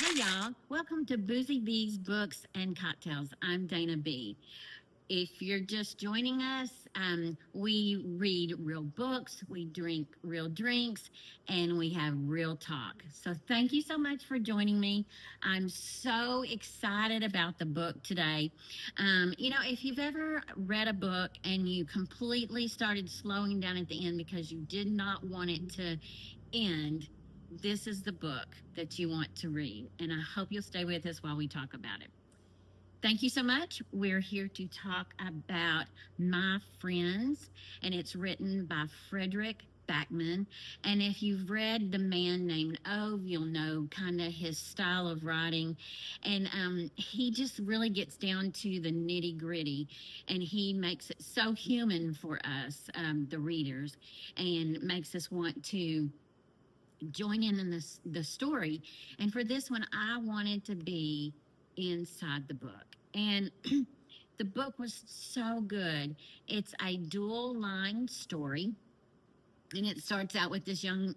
Hey y'all, welcome to Boozy B's Books and Cocktails. I'm Dana B. If you're just joining us, we read real books, we drink real drinks, and we have real talk. So thank you so much for joining me. I'm so excited about the book today. If you've ever read a book and you completely started slowing down at the end because you did not want it to end, this is the book that you want to read. And I hope you'll stay with us while we talk about it. Thank you so much. We're here to talk about My Friends, and it's written by Fredrik Backman. And if you've read The Man Named Ove, you'll know kind of his style of writing. And he just really gets down to the nitty gritty, and he makes it so human for us, the readers, and makes us want to join in the story. And for this one, I wanted to be inside the book. And the book was so good. It's a dual line story. And it starts out with this young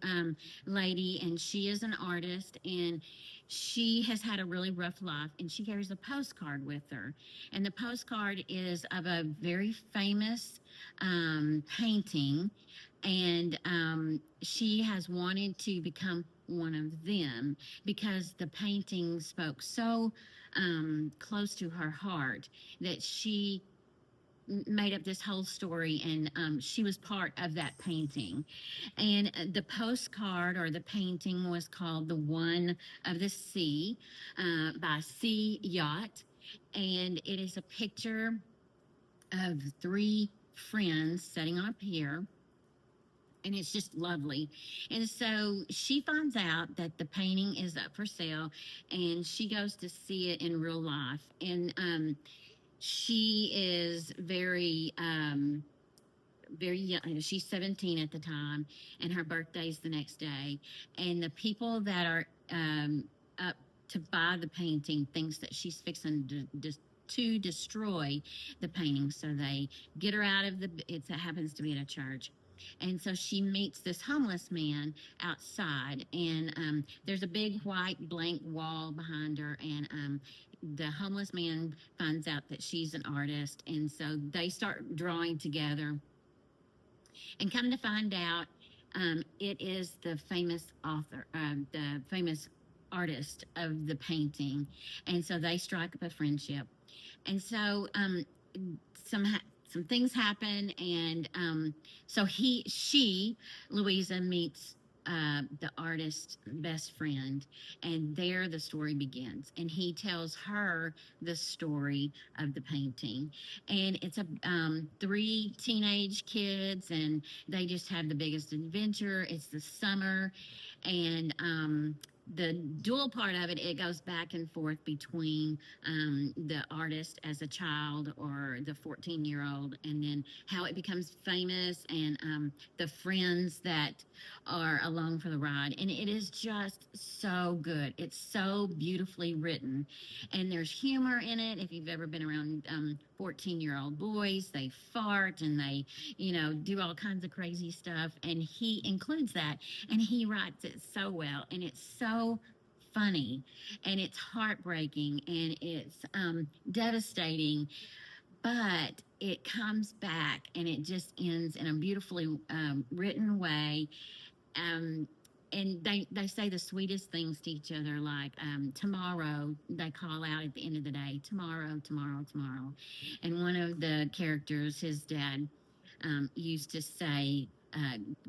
lady, and she is an artist, and she has had a really rough life, and she carries a postcard with her. And the postcard is of a very famous painting, and she has wanted to become one of them because the painting spoke so close to her heart that she made up this whole story, and she was part of that painting. And the postcard or the painting was called The One of the Sea by Sea Yacht. And it is a picture of three friends sitting on a pier, and it's just lovely. And so she finds out that the painting is up for sale, and she goes to see it in real life. And she is very young. She's 17 at the time, and her birthday's the next day. And the people that are up to buy the painting thinks that she's fixing to destroy the painting, so they get her out of it happens to be at a church. And so she meets this homeless man outside, and there's a big white blank wall behind her, and the homeless man finds out that she's an artist, and so they start drawing together. And come to find out, it is the famous author, the famous artist of the painting, and so they strike up a friendship. And so some things happen, and so she, Louisa, meets the artist's best friend, and there the story begins. And he tells her the story of the painting, and it's three teenage kids, and they just have the biggest adventure. It's the summer, and the dual part of it, it goes back and forth between the artist as a child or the 14-year-old, and then how it becomes famous, and the friends that are along for the ride. And it is just so good. It's so beautifully written, and there's humor in it. If you've ever been around 14-year-old boys, they fart and they, do all kinds of crazy stuff, and he includes that, and he writes it so well, and it's so funny, and it's heartbreaking, and it's devastating, but it comes back, and it just ends in a beautifully written way. And they say the sweetest things to each other, like tomorrow. They call out at the end of the day, tomorrow, tomorrow, tomorrow. And one of the characters, his dad, used to say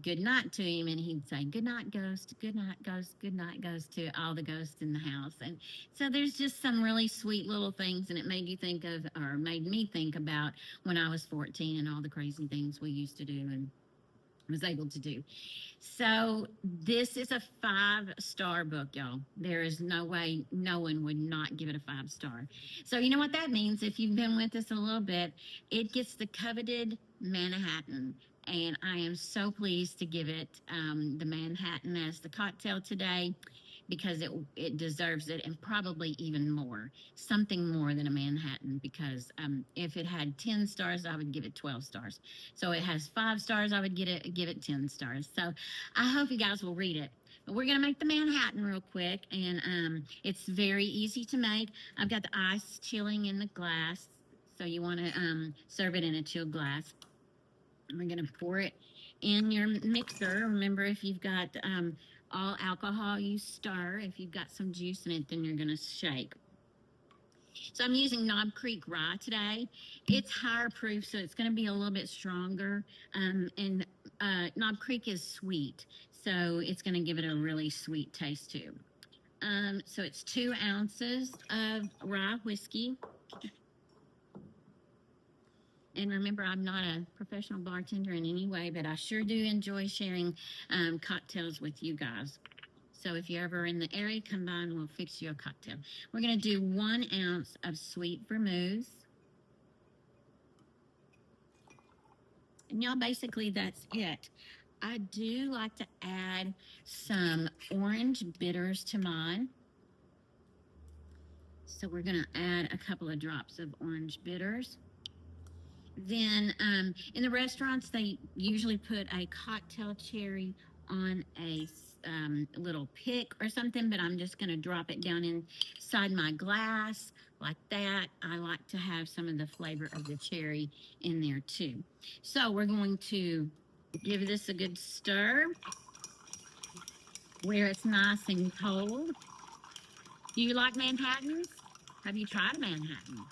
good night to him, and he'd say good night ghost, good night ghost, good night ghost to all the ghosts in the house. And so there's just some really sweet little things, and it made me think about when I was 14 and all the crazy things we used to do and was able to do. So this is a 5-star book, y'all. There is no way no one would not give it a 5-star. So you know what that means. If you've been with us a little bit, it gets the coveted Manhattan. And I am so pleased to give it the Manhattan as the cocktail today, because it deserves it, and probably even more, something more than a Manhattan, because if it had 10 stars, I would give it 12 stars. So it has 5 stars, I would give it 10 stars. So I hope you guys will read it. But we're going to make the Manhattan real quick, and it's very easy to make. I've got the ice chilling in the glass, so you want to serve it in a chilled glass. And we're going to pour it in your mixer. Remember, if you've got all alcohol, you stir. If you've got some juice in it, then you're going to shake. So I'm using Knob Creek rye today. It's higher proof, so it's going to be a little bit stronger. And Knob Creek is sweet, so it's going to give it a really sweet taste too. So it's 2 ounces of rye whiskey. And remember, I'm not a professional bartender in any way, but I sure do enjoy sharing cocktails with you guys. So if you're ever in the area, come by and we'll fix you a cocktail. We're going to do 1 ounce of sweet vermouth. And y'all, basically that's it. I do like to add some orange bitters to mine. So we're going to add a couple of drops of orange bitters. Then in the restaurants, they usually put a cocktail cherry on a little pick or something, but I'm just going to drop it down inside my glass like that. I like to have some of the flavor of the cherry in there too. So we're going to give this a good stir where it's nice and cold. Do you like Manhattans? Have you tried a Manhattan?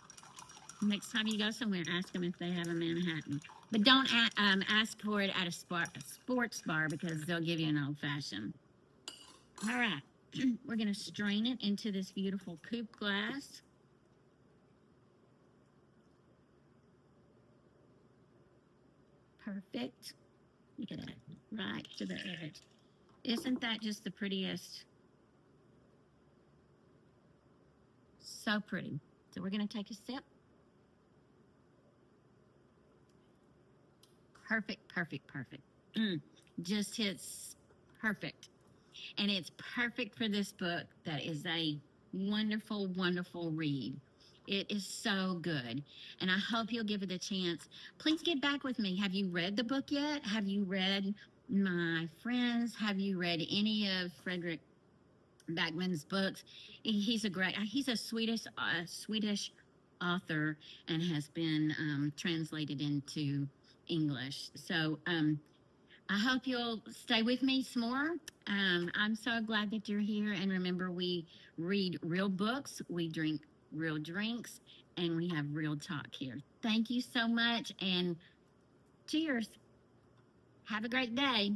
Next time you go somewhere, ask them if they have a Manhattan. But don't ask for it at a sports bar because they'll give you an old-fashioned. All right. We're going to strain it into this beautiful coupe glass. Perfect. Look at that. Right to the edge. Isn't that just the prettiest? So pretty. So we're going to take a sip. Perfect, perfect, perfect. Just hits perfect. And it's perfect for this book that is a wonderful, wonderful read. It is so good. And I hope you'll give it a chance. Please get back with me. Have you read the book yet? Have you read My Friends? Have you read any of Fredrik Backman's books? He's a Swedish author and has been translated into English. So I hope you'll stay with me some more. I'm so glad that you're here. And remember, we read real books, we drink real drinks, and we have real talk here. Thank you so much, and cheers. Have a great day.